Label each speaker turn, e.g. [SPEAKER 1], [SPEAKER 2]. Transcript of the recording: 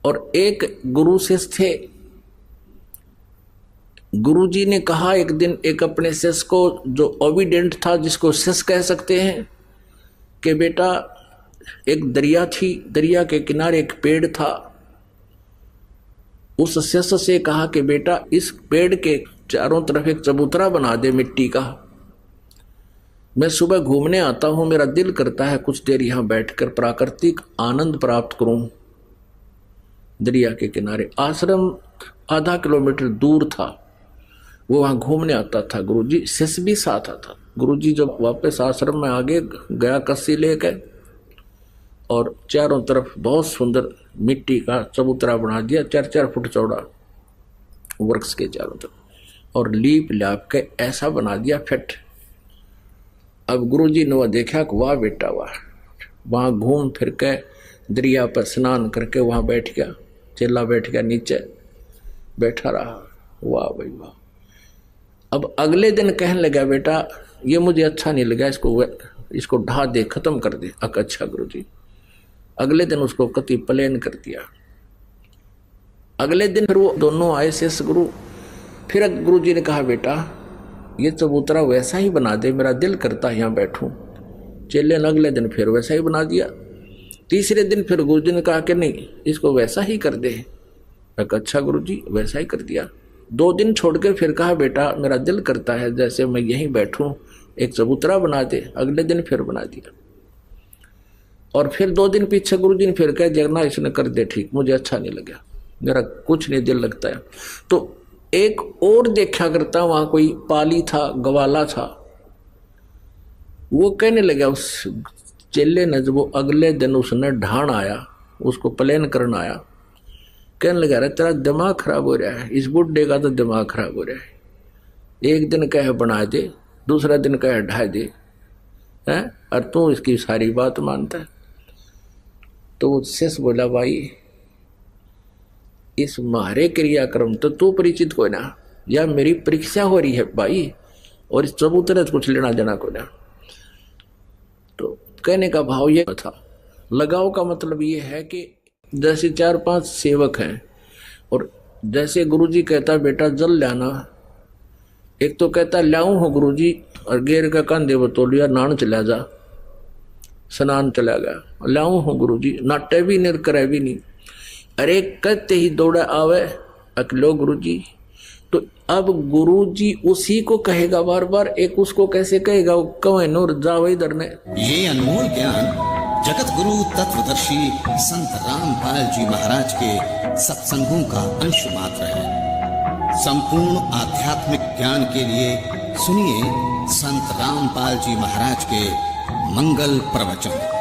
[SPEAKER 1] और एक गुरु शिष्य थे। गुरुजी ने कहा एक दिन एक अपने शिष्य को, जो ओबीडेंट था, जिसको शिष्य कह सकते हैं, कि बेटा एक दरिया थी, दरिया के किनारे एक पेड़ था। उस शिष्य से कहा कि बेटा इस पेड़ के चारों तरफ एक चबूतरा बना दे मिट्टी का। मैं सुबह घूमने आता हूं, मेरा दिल करता है कुछ देर यहां बैठकर प्राकृतिक आनंद प्राप्त करूं। दरिया के किनारे आश्रम आधा किलोमीटर दूर था, वो वहां घूमने आता था। गुरुजी शिष्य भी साथ आता। गुरुजी जब वापस आश्रम में आगे गया कस्सी लेकर, और चारों तरफ बहुत सुंदर मिट्टी का चबूतरा बना दिया, 4-4 फुट चौड़ा, वृक्ष के चारों तरफ, और लीप लाप के ऐसा बना दिया फिट। अब गुरुजी ने वह देखा कि वाह बेटा वाह, वहां घूम फिर के दरिया पर स्नान करके वहां बैठ गया। चेला बैठ गया नीचे, बैठा रहा। वाह भाई वाह। अब अगले दिन कहने लगा बेटा ये मुझे अच्छा नहीं लगा, इसको ढा दे, खत्म कर दे। अच्छा गुरुजी। अगले दिन उसको कति प्लेन कर दिया। अगले दिन फिर वो दोनों आए शेष गुरु। फिर गुरुजी ने कहा बेटा ये चबूतरा वैसा ही बना दे, मेरा दिल करता यहाँ बैठूं। चेले ने अगले दिन फिर वैसा ही बना दिया। तीसरे दिन फिर गुरुजी ने कहा कि नहीं इसको वैसा ही कर दे। अच्छा गुरुजी, वैसा ही कर दिया। 2 दिन छोड़ के फिर कहा बेटा मेरा दिल करता है जैसे मैं यहीं बैठूं, एक चबूतरा बना दे। अगले दिन फिर बना दिया। और फिर 2 दिन पीछे गुरुजी ने फिर कह जगना इसने कर दे ठीक, मुझे अच्छा नहीं लगा, मेरा कुछ नहीं दिल लगता है। तो एक और देखा करता, वहां कोई पाली था, गवाला था। वो कहने लगा उस चेले ने, जब वो अगले दिन उसने ढाण आया, उसको प्लेन करना आया, कहने लगा अरे तेरा दिमाग खराब हो रहा है, इस बुढ़े का तो दिमाग खराब हो रहा है। एक दिन कहे बना दे, दूसरा दिन कहे ढा दे, हैं, और तू इसकी सारी बात मानता है। तो वो शिष्य बोला भाई इस मारे क्रियाक्रम तो तू परिचित को ना, या मेरी परीक्षा हो रही है भाई, और इस चबूतरे से कुछ लेना देना को ना। तो कहने का भाव ये था, लगाव का मतलब ये है कि जैसे 4-5 सेवक हैं, और जैसे गुरुजी कहता बेटा जल लाना, एक तो कहता लाऊं हो गुरुजी, और गेर का कंधे वो तो लिया, नान चला जा, स्नान चला गया। लाऊं हो गुरुजी, नाटे भी नहीं करे भी नहीं। अरे कहते ही दौड़ा आवे अकलो गुरुजी। तो अब गुरुजी उसी को कहेगा बार बार, एक उसको कैसे कहेगा, कवे नूर जाओ इधर ने।
[SPEAKER 2] ये अनमोल ज्ञान जगत गुरु तत्वदर्शी संत रामपाल जी महाराज के सत्संगों का अंश मात्र है। संपूर्ण आध्यात्मिक ज्ञान के लिए सुनिए संत रामपाल जी महाराज के मंगल प्रवचन।